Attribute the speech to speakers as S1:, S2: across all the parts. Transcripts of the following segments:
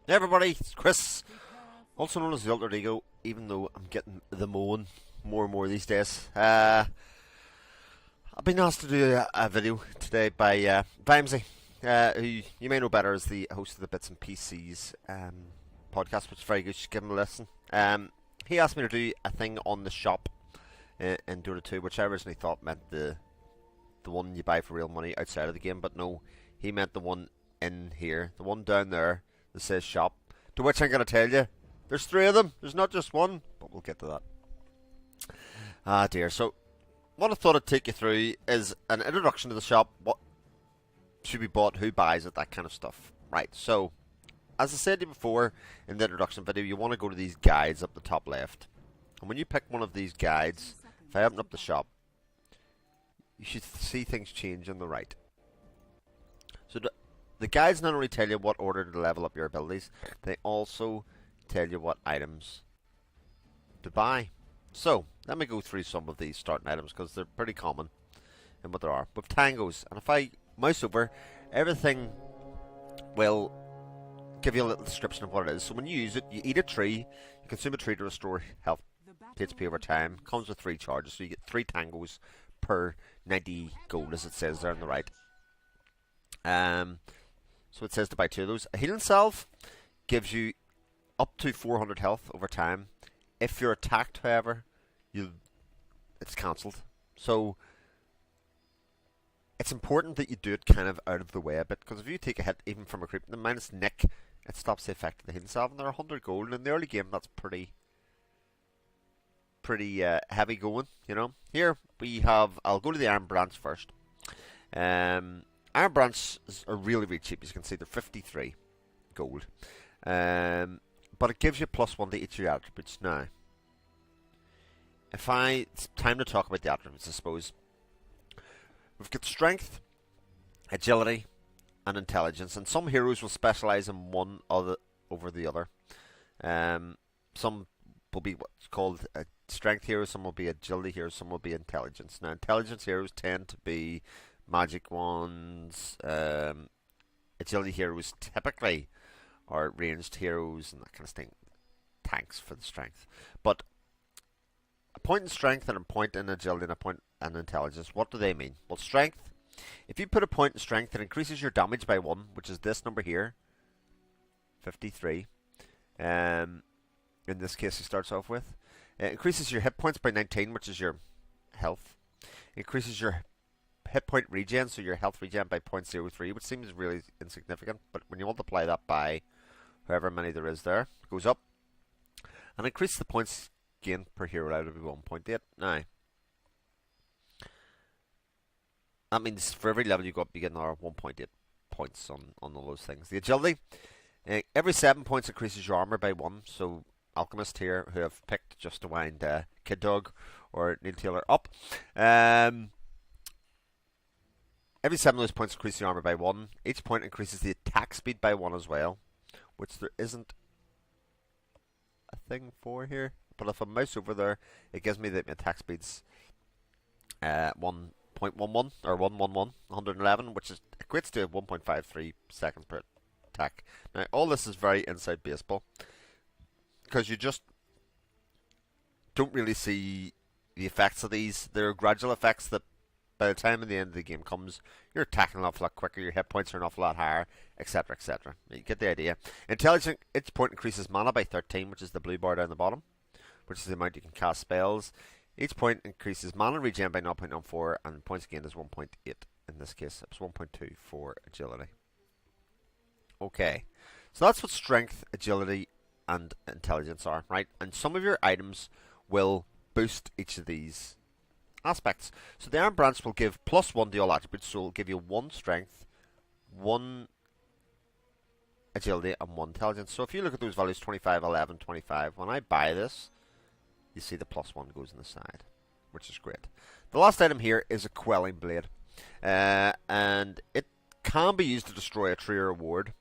S1: Hey everybody, it's Chris, also known as the Alter Ego, even though I'm getting the moan more and more these days. I've been asked to do a video today by Vimesy, who you may know better as the host of the Bits and PCs podcast, which is very good. You should give him a listen. He asked me to do a thing on the shop in Dota 2, which I originally thought meant the one you buy for real money outside of the game, but no, he meant the one in here, the one down there that says shop. To which I'm going to tell you, there's three of them. There's not just one, but we'll get to that. Ah dear. So, what I thought I'd take you through is an introduction to the shop. What should be bought, who buys it, that kind of stuff. Right. So, as I said to you before in the introduction video, you want to go to these guides up the top left. And when you pick one of these guides, if I open up the shop, you should see things change on the right. So the guides not only tell you what order to level up your abilities, they also tell you what items to buy. So let me go through some of these starting items because they're pretty common in what there are. With tangos, and if I mouse over, everything will give you a little description of what it is. So when you use it, you eat a tree, you consume a tree to restore health HP over time. Comes with 3 charges, so you get 3 tangos per 90 gold, as it says there on the right. So it says to buy 2 of those. A healing salve gives you up to 400 health over time. If you're attacked, however, it's cancelled. So it's important that you do it kind of out of the way a bit, because if you take a hit even from a creep, then minus nick, it stops the effect of the healing salve, and they're 100 gold. And in the early game, that's pretty heavy going, you know. Here we have, I'll go to the Iron Branch first. Iron Branches are really, really cheap. As you can see, they're 53 gold. But it gives you +1 to each of your attributes. Now, it's time to talk about the attributes, I suppose. We've got strength, agility, and intelligence, and some heroes will specialize in one over the other. Some will be what's called a strength heroes, some will be agility heroes, some will be intelligence. Now, intelligence heroes tend to be magic ones. Agility heroes typically are ranged heroes and that kind of thing. Tanks for the strength. But a point in strength and a point in agility and a point in intelligence, what do they mean? Well, strength, if you put a point in strength, it increases your damage by 1, which is this number here, 53. In this case, it starts off with. It increases your hit points by 19, which is your health. It increases your hit point regen, so your health regen by 0.03, which seems really insignificant, but when you multiply that by however many there is there, it goes up. And increase the points gained per hero out of 1.8. Now, that means for every level you go up, you get another 1.8 points on all those things. The agility, every 7 points increases your armor by 1, so Alchemist here, who have picked just to wind Kid Dog or Neil Taylor up. Every 7 of those points increase the armor by 1. Each point increases the attack speed by 1 as well, which there isn't a thing for here. But if I mouse over there, it gives me the attack speeds 1.11 or 111, which equates to 1.53 seconds per attack. Now, all this is very inside baseball, because you just don't really see the effects of these. They're gradual effects that by the time the end of the game comes, you're attacking an awful lot quicker, your hit points are an awful lot higher, etc, etc. You get the idea. Intelligence, each point increases mana by 13, which is the blue bar down the bottom, which is the amount you can cast spells. Each point increases mana regen by 0.14, and points gained is 1.8. In this case, it's 1.2 for agility. Okay, so that's what strength, agility, and intelligence are, right? And some of your items will boost each of these aspects. So the Iron Branch will give +1 to all attributes, so it will give you 1 strength, 1 agility, and 1 intelligence. So if you look at those values, 25, 11, 25, when I buy this, you see the +1 goes on the side, which is great. The last item here is a Quelling Blade, and it can be used to destroy a tree or a ward,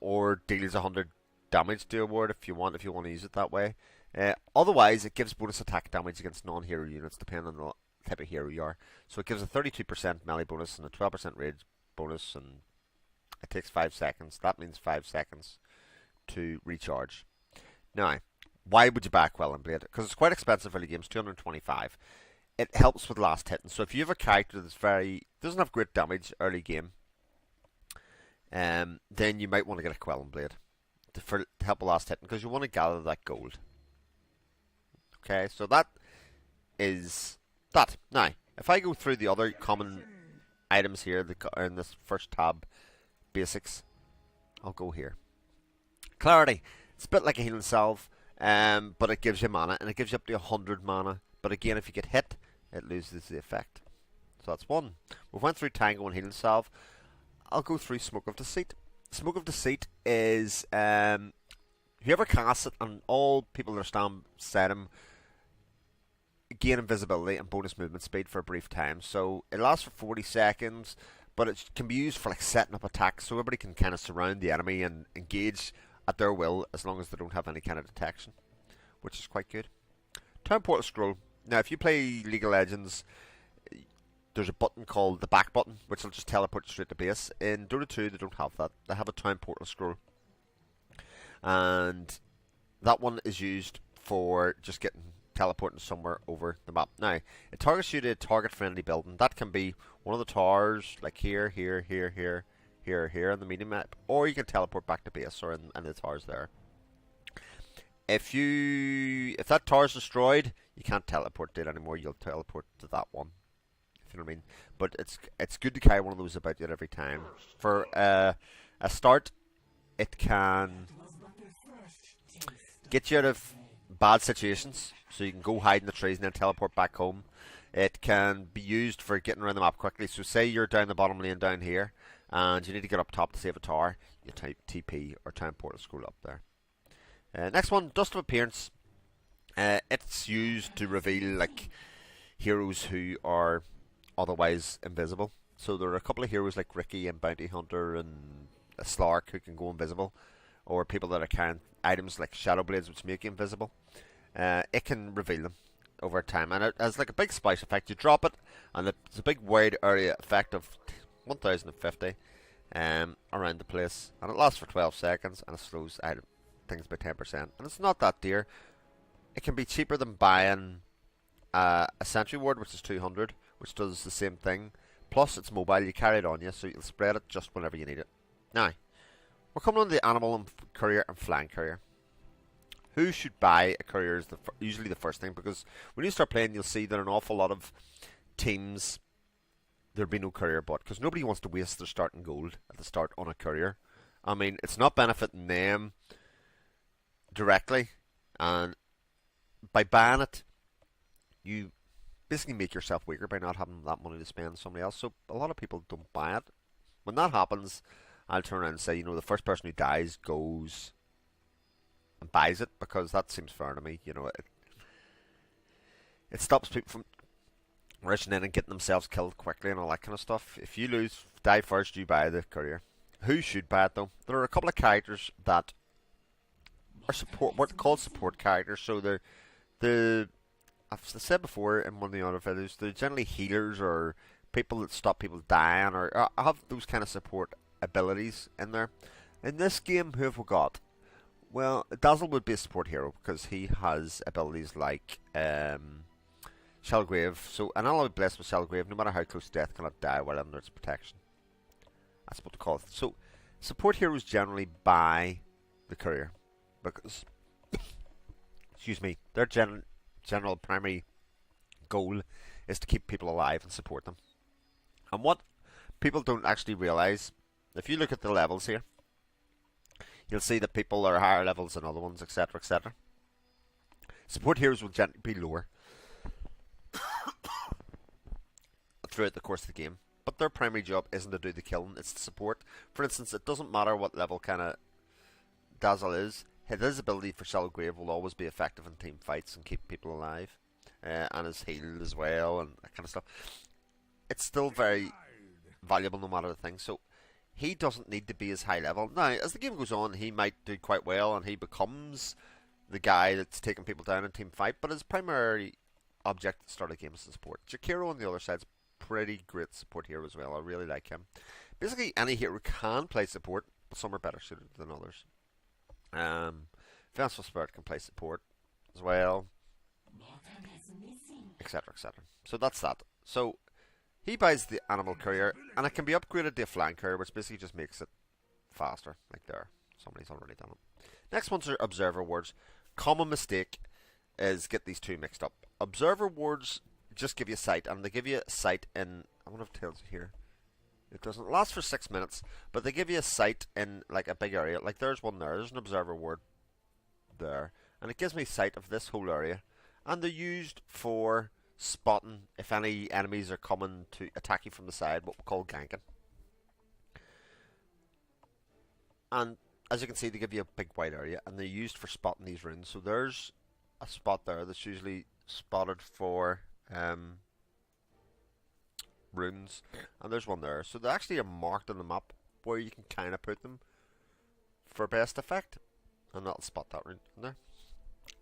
S1: or deals 100 damage to a ward if you want to use it that way. Otherwise, it gives bonus attack damage against non-hero units, depending on the type of hero you are. So it gives a 32% melee bonus and a 12% rage bonus, and It takes 5 seconds. That means 5 seconds to recharge. Now, why would you buy a Quelling Blade? Because it's quite expensive early games, 225. It helps with last hitting. So if you have a character that's doesn't have great damage early game, then you might want to get a Quelling Blade to help with last hitting, because you want to gather that gold. Okay, so that is that. Now, if I go through the other common items here in this first tab, basics, I'll go here. Clarity. It's a bit like a healing salve, but it gives you mana, and it gives you up to 100 mana. But again, if you get hit, it loses the effect. So that's one. We went through Tango and healing salve. I'll go through Smoke of Deceit. Smoke of Deceit is whoever casts it, and all people that are stand beside him gain invisibility and bonus movement speed for a brief time. So it lasts for 40 seconds, but it can be used for like setting up attacks, so everybody can kind of surround the enemy and engage at their will as long as they don't have any kind of detection, which is quite good. Town Portal Scroll. Now, if you play League of Legends, there's a button called the back button, which will just teleport you straight to base. In Dota 2, they don't have that. They have a Town Portal Scroll, and that one is used for just teleporting somewhere over the map. Now, it targets you to a target-friendly building. That can be one of the towers, like here, here, here, here, here, here on the mini map, or you can teleport back to base or in the towers there. If that tower is destroyed, you can't teleport to it anymore. You'll teleport to that one, if you know what I mean. But it's good to carry one of those about you at every time. For a start, it can get you out of bad situations, so you can go hide in the trees and then teleport back home. It can be used for getting around the map quickly. So say you're down the bottom lane down here, and you need to get up top to save a tower. You type TP or Town Portal Scroll up there. Next one, Dust of Appearance. It's used to reveal like heroes who are otherwise invisible. So there are a couple of heroes like Ricky and Bounty Hunter and a Slark who can go invisible, or people that are carrying items like Shadow Blades which make you invisible. It can reveal them over time, and it has like a big splash effect. You drop it, and it's a big wide area effect of 1050 around the place, and it lasts for 12 seconds, and it slows things by 10%. And it's not that dear. It can be cheaper than buying a Sentry Ward, which is 200, which does the same thing. Plus, it's mobile. You carry it on you, so you'll spread it just whenever you need it. Now, we're coming on to the Animal and Courier and Flying Courier. Who should buy a courier is usually the first thing, because when you start playing, you'll see that an awful lot of teams, there'll be no courier bought, because nobody wants to waste their starting gold at the start on a courier. I mean, it's not benefiting them directly, and by buying it, you basically make yourself weaker by not having that money to spend on somebody else. So a lot of people don't buy it. When that happens, I'll turn around and say, the first person who dies goes and buys it, because that seems fair to me. It stops people from rushing in and getting themselves killed quickly and all that kind of stuff. If you die first, you buy the courier. Who should buy it though? There are a couple of characters that are what called support characters. So I've said before in one of the other videos, they're generally healers or people that stop people dying, or have those kind of support abilities in there. In this game, who have we got? Well, Dazzle would be a support hero, because he has abilities like Shellgrave. So, and I'll be blessed with Shellgrave. No matter how close to death, cannot die while under its protection. That's what they call it. So, support heroes generally buy the courier, because excuse me, their general primary goal is to keep people alive and support them. And what people don't actually realise, if you look at the levels here, you'll see that people are higher levels than other ones, etc., etc. Support heroes will generally be lower throughout the course of the game, but their primary job isn't to do the killing, it's to support. For instance, it doesn't matter what level kind of Dazzle is, his ability for Shallow Grave will always be effective in team fights and keep people alive, and his heal as well, and that kind of stuff. It's still very valuable no matter the thing. So he doesn't need to be as high level. Now, as the game goes on, he might do quite well, and he becomes the guy that's taking people down in team fight, but his primary object to start a game is to support. Jakiro on the other side is pretty great support hero as well. I really like him. Basically, any hero can play support, but some are better suited than others. Vengeful Spirit can play support as well, etc. etc. So that's that. So he buys the Animal Courier, and it can be upgraded to a Flying Courier, which basically just makes it faster. Like there, somebody's already done it. Next ones are Observer Wards. Common mistake is get these two mixed up. Observer Wards just give you sight, and they give you sight in. I wonder if it tells you here. It doesn't last for 6 minutes, but they give you a sight in like a big area. Like there's one there. There's an Observer Ward there, and it gives me sight of this whole area. And they're used for spotting if any enemies are coming to attack you from the side, what we call ganking. And as you can see, they give you a big wide area, and they're used for spotting these runes. So there's a spot there that's usually spotted for runes, and there's one there. So they actually are marked on the map where you can kind of put them for best effect, and that'll spot that rune in there.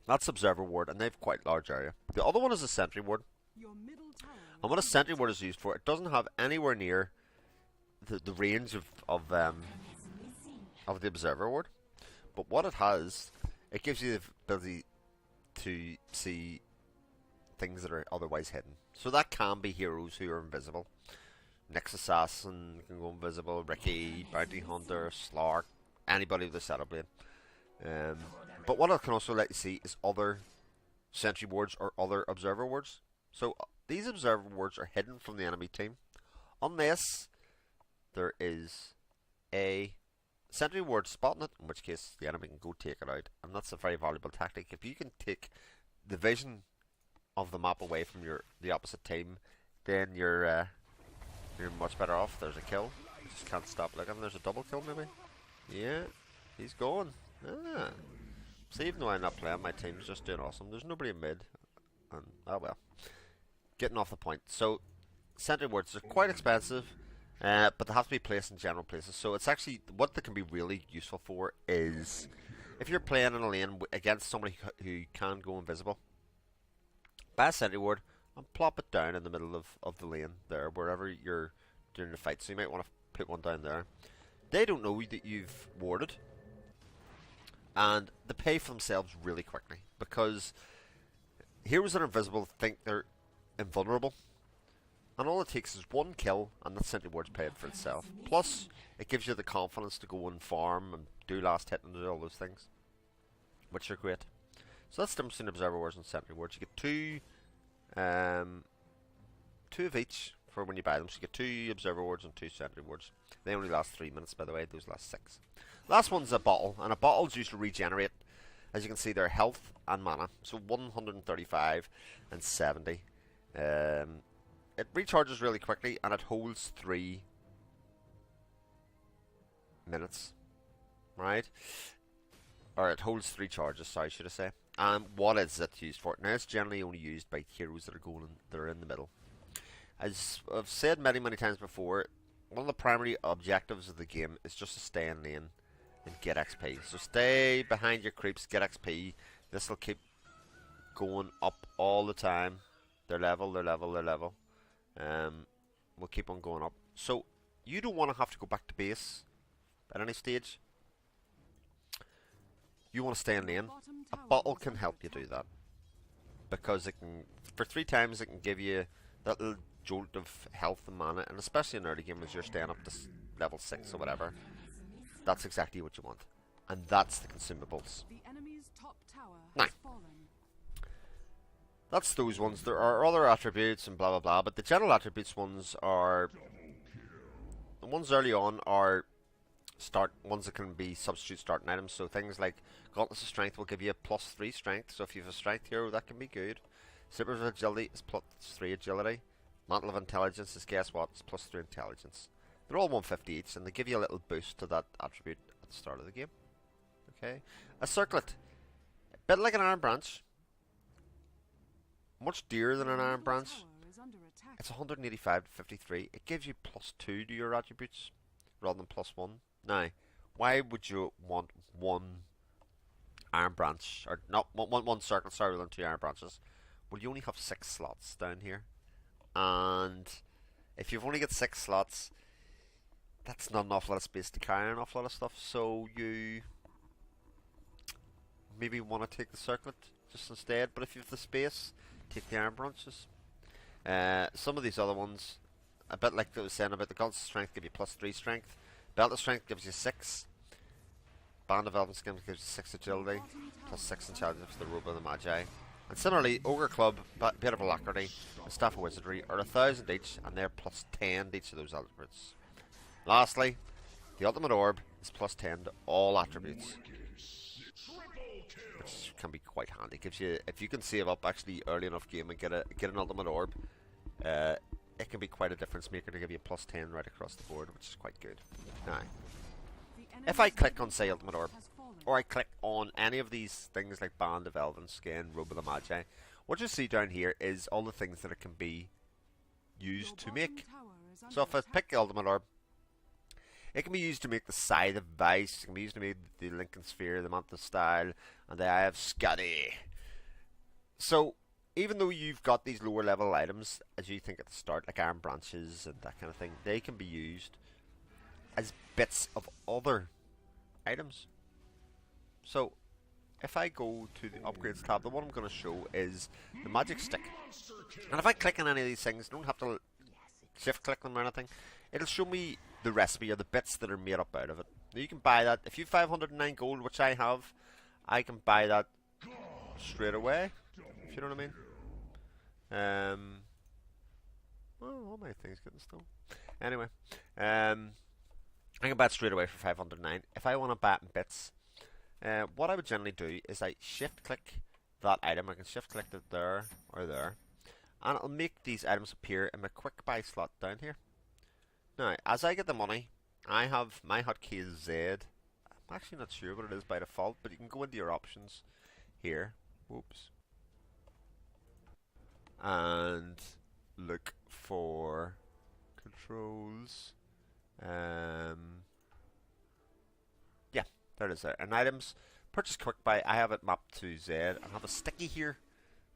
S1: That's Observer Ward, and they have quite large area. The other one is a Sentry Ward. And what a Sentry Ward is used for, it doesn't have anywhere near the range of the Observer Ward. But what it has, it gives you the ability to see things that are otherwise hidden. So that can be heroes who are invisible. Nyx Assassin can go invisible, Ricky, Bounty Hunter, Slark, anybody with a Shadow Blade. But what it can also let you see is other Sentry Wards or other Observer Wards. So these Observer Wards are hidden from the enemy team, unless there is a Sentry Ward spotting it, in which case the enemy can go take it out, and that's a very valuable tactic. If you can take the vision of the map away from the opposite team, then you're much better off. There's a kill. You just can't stop looking. There's a double kill maybe. Yeah, he's going. Ah. See, even though I'm not playing, my team's just doing awesome. There's nobody in mid, and oh well. Getting off the point. So, Sentry Wards are quite expensive, but they have to be placed in general places. So it's actually, what they can be really useful for is if you're playing in a lane against somebody who can go invisible, buy a Sentry Ward and plop it down in the middle of the lane there, wherever you're doing the fight. So you might want to put one down there. They don't know that you've warded, and they pay for themselves really quickly, because heroes that are invisible think they're invulnerable, and all it takes is one kill and the Sentry Ward's paid for itself. Plus it gives you the confidence to go and farm and do last hit and do all those things, which are great. So that's the difference between Observer Wards and Sentry Wards. You get two of each for when you buy them. So you get 2 Observer Wards and 2 Sentry Wards. They only last 3 minutes, by the way. Those last 6. Last one's a bottle, and a bottle's used to regenerate, as you can see, their health and mana. So 135 and 70. It recharges really quickly, and it holds 3 minutes, right? Or it holds 3 charges, sorry, should I say. And what is it used for? Now, it's generally only used by heroes that are in the middle. As I've said many times before, one of the primary objectives of the game is just to stay in lane and get XP. So stay behind your creeps, get XP. This will keep going up all the time. Their level. Will keep on going up. So you don't want to have to go back to base at any stage. You want to stay in lane. A bottle can help you do that, because it can, for 3 times, it can give you that little jolt of health and mana, and especially in early game as you're staying up to level 6 or whatever. That's exactly what you want, and that's the consumables. Now, that's those ones. There are other attributes and blah blah blah, but the general attributes ones are the ones early on are ones that can be substitute starting items. So things like Gauntlets of Strength will give you a +3 strength. So if you have a strength hero, that can be good. Slippers of Agility is +3 agility. Mantle of Intelligence is, guess what? It's +3 intelligence. They're all 150 each, and they give you a little boost to that attribute at the start of the game. Okay, a Circlet, a bit like an Iron Branch, much dearer than an Iron Branch. It's 185 to 53. It gives you +2 to your attributes rather than +1. Now, why would you want one Iron Branch, or not one Circlet, sorry, rather than 2 Iron Branches? Well, you only have 6 slots down here, and if you've only got 6 slots, that's not an awful lot of space to carry an awful lot of stuff, so you maybe want to take the circlet just instead, but if you have the space, take the iron branches. Some of these other ones, a bit like I was saying about the Gods of Strength, give you +3 strength, Belt of Strength gives you 6, Band of Elven Skin gives you 6 agility, +6 intelligence for the Robe of the Magi. And similarly, Ogre Club, Bit of Alacrity, and Staff of Wizardry are 1,000 each, and they're +10 to each of those attributes. Lastly, the Ultimate Orb is +10 to all attributes, which can be quite handy. Gives you, if you can save up actually early enough game and get an Ultimate Orb, it can be quite a difference maker to give you +10 right across the board, which is quite good. Now, if I click on say Ultimate Orb, or I click on any of these things like Band of Elven Skin, Robe of the Magi, what you see down here is all the things that it can be used to make. So if I pick the Ultimate Orb, it can be used to make the Scythe of Vice, it can be used to make the Lincoln Sphere, the Mantle Style, and the Eye of Skadi. So, even though you've got these lower level items, as you think at the start, like Iron Branches and that kind of thing, they can be used as bits of other items. So, if I go to the Upgrades tab, the one I'm going to show is the Magic Stick. And if I click on any of these things, I don't have to shift click them or anything, it'll show me the recipe or the bits that are made up out of it. Now you can buy that. If you have 509 gold, which I have, I can buy that straight away, if you know what I mean. Well, all my things getting stolen. Anyway, I can buy it straight away for 509. If I want to buy it in bits, what I would generally do is I shift click that item. I can shift click it there or there, and it'll make these items appear in my quick buy slot down here. Now, as I get the money, I have my hotkey is Z. I'm actually not sure what it is by default, but you can go into your options here. Whoops. And look for controls. Yeah, there it is there. And items, purchase quick buy, I have it mapped to Z. I have a sticky here,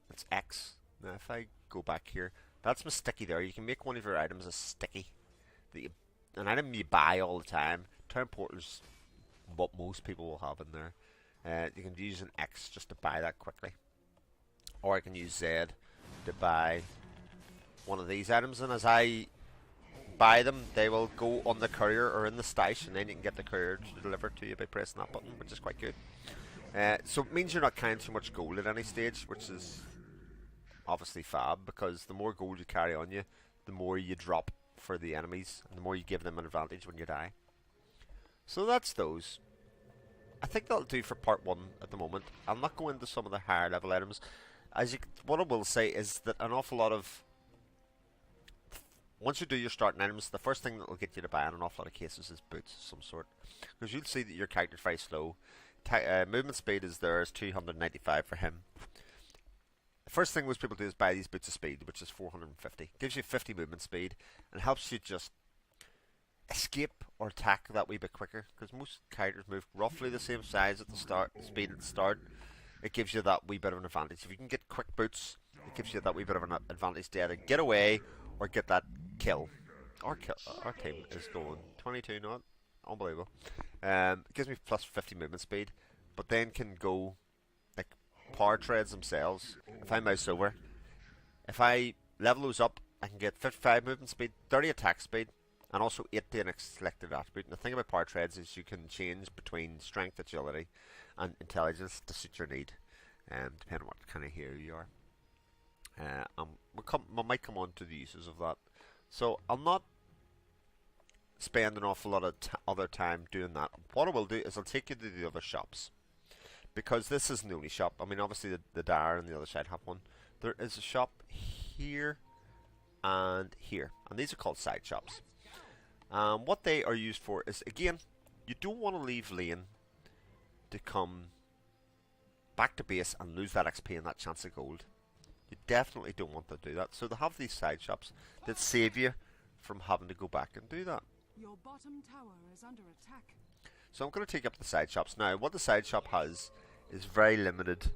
S1: that's X. Now if I go back here, that's my sticky there. You can make one of your items a sticky. An item you buy all the time. Town Portal's what most people will have in there. You can use an X just to buy that quickly. Or I can use Z to buy one of these items, and as I buy them, they will go on the courier or in the stash, and then you can get the courier to deliver to you by pressing that button, which is quite good. So it means you're not carrying too much gold at any stage, which is obviously fab, because the more gold you carry on you, the more you drop for the enemies, and the more you give them an advantage when you die. So that's those. I think that'll do for part 1 at the moment. I'll not go into some of the higher level items. What I will say is that an awful lot of, once you do your starting items, the first thing that will get you to buy in an awful lot of cases is boots of some sort, because you'll see that your character's very slow. Movement speed is there is 295 for him. The first thing most people do is buy these boots of speed, which is 450. Gives you 50 movement speed and helps you just escape or attack that wee bit quicker, because most characters move roughly the same size at the start, speed at the start. It gives you that wee bit of an advantage. If you can get quick boots, it gives you that wee bit of an advantage to either get away or get that kill. Our team is going 22 not unbelievable. It gives me plus 50 movement speed, but then can go like power treads themselves. If I mouse over, if I level those up, I can get 55 movement speed, 30 attack speed, and also 80 in a selected attribute. And the thing about power treads is you can change between strength, agility, and intelligence to suit your need, depending on what kind of hero you are. We might come on to the uses of that. So I'll not spend an awful lot of other time doing that. What I will do is I'll take you to the other shops, because this isn't the only shop. I mean, obviously the Dar and the other side have one. There is a shop here and here, and these are called side shops. What they are used for is, again, you don't want to leave lane to come back to base and lose that XP and that chance of gold. You definitely don't want to do that. So they have these side shops that save you from having to go back and do that.
S2: Your bottom tower is under attack.
S1: So I'm going to take up the side shops now. What the side shop has is very limited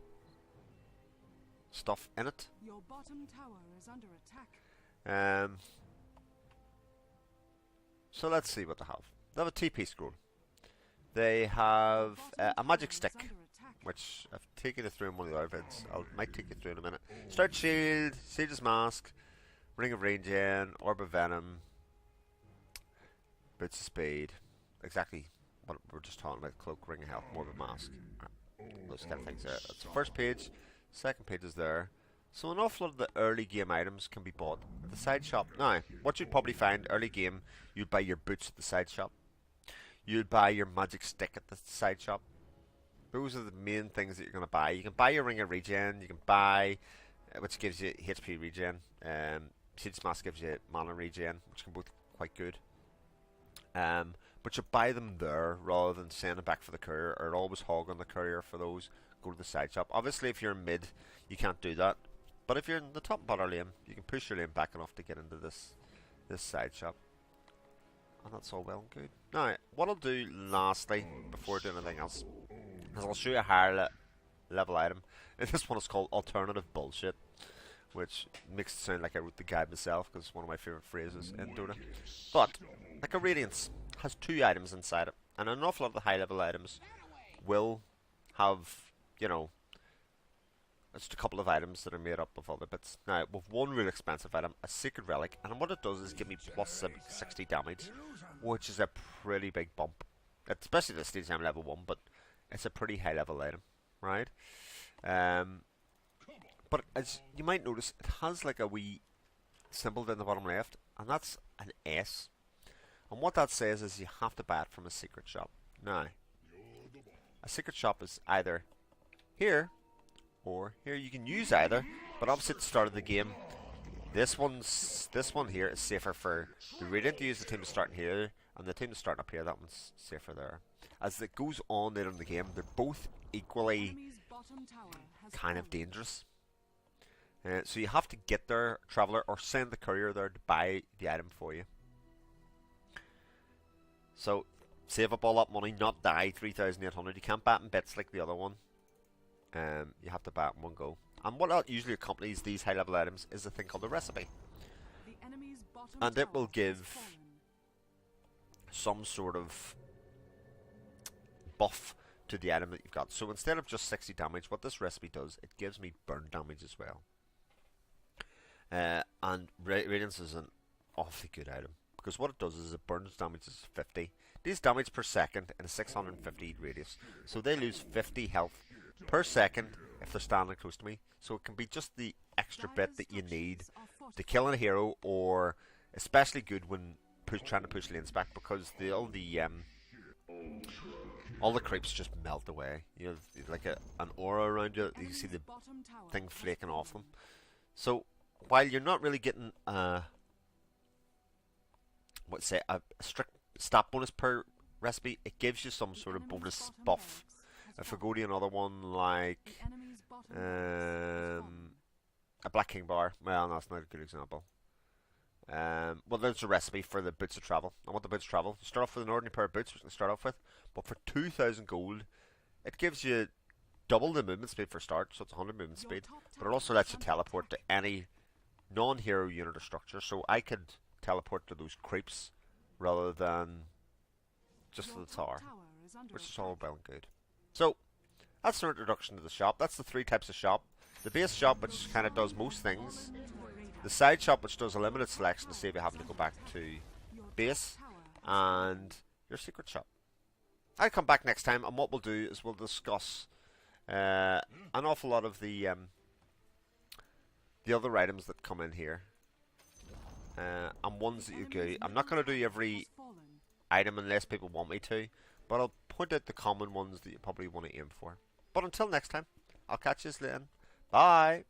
S1: stuff in it.
S2: Your bottom tower is under attack.
S1: So let's see what they have. They have a TP scroll. They have a
S2: Bottom
S1: magic
S2: tower is
S1: stick,
S2: under attack.
S1: which I've taken you through in one of the other vids. Might take you through in a minute. Start shield, Sage's mask, ring of regen, orb of venom, boots of speed. Exactly what we're just talking about. Cloak, ring of health, more of a mask. Those kind of things there. That's the first page. Second page is there. So an awful lot of the early game items can be bought at the side shop. Now, what you'd probably find early game, you'd buy your boots at the side shop. You'd buy your magic stick at the side shop. Those are the main things that you're going to buy. You can buy your ring of regen. You can buy, which gives you HP regen. Sage's mask gives you mana regen, which can both quite good. But you buy them there rather than sending back for the courier, or always hogging the courier for those. Go to the side shop. Obviously, if you're in mid, you can't do that. But if you're in the top and bottom lane, you can push your lane back enough to get into this side shop. And that's all well and good. Now, what I'll do lastly, before doing anything else, is I'll show you a higher level item. And this one is called Alternative Bullshit, which makes it sound like I wrote the guide myself, because it's one of my favourite phrases in Dota. But, like a Radiance, has 2 items inside it. And an awful lot of the high level items will have, you know, just a couple of items that are made up of other bits. Now, with one real expensive item, a Sacred Relic, and what it does is give me plus 60 damage, which is a pretty big bump. Especially at this stage I'm level 1, but it's a pretty high level item, right? But as you might notice, it has like a wee symbol down the bottom left, and that's an S. And what that says is you have to buy it from a secret shop. Now, a secret shop is either here or here. You can use either, but obviously at the start of the game, this one here is safer for the Radiant to use. The team is starting here, and the team is starting up here. That one's safer there. As it goes on later in the game, they're both equally
S2: Enemy's bottom tower has
S1: kind of
S2: fallen.
S1: dangerous. So you have to get there, Traveller, or send the courier there to buy the item for you. So save up all that money, not die 3,800. You can't buy it in bits like the other one. You have to buy it in one go. And what usually accompanies these high level items is a thing called a recipe.
S2: The enemy's bottom
S1: And it will
S2: tower has
S1: give
S2: fallen.
S1: some sort of buff to the item that you've got. So instead of just 60 damage, what this recipe does, it gives me burn damage as well. And Radiance is an awfully good item, because what it does is it burns damage as 50. These damage per second in a 650 radius. So they lose 50 health per second if they're standing close to me. So it can be just the extra bit that you need to kill a hero, or especially good when trying to push lanes back, because all the creeps just melt away. You know, like an aura around you. You see the thing flaking off them. So while you're not really getting a strict stat bonus per recipe, it gives you some sort of bonus buff. If I go to another one like a Black King bar, well, no, that's not a good example. Well, there's a recipe for the boots of travel. I want the boots of travel. You start off with an ordinary pair of boots, which you start off with, but for 2,000 gold, it gives you double the movement speed for start, so it's 100 movement speed. But it also lets you teleport to any non-hero unit or structure, so I could teleport to those creeps rather than just to the tower, which is all well and good. So that's the introduction to the shop. That's the 3 types of shop. The base shop, which kind of does most things. The side shop, which does a limited selection to save you having to go back to base. And your secret shop. I'll come back next time, and what we'll do is we'll discuss an awful lot of the other items that come in here. And ones that you do. I'm not going to do every item unless people want me to, but I'll point out the common ones that you probably want to aim for. But until next time, I'll catch you then. Bye!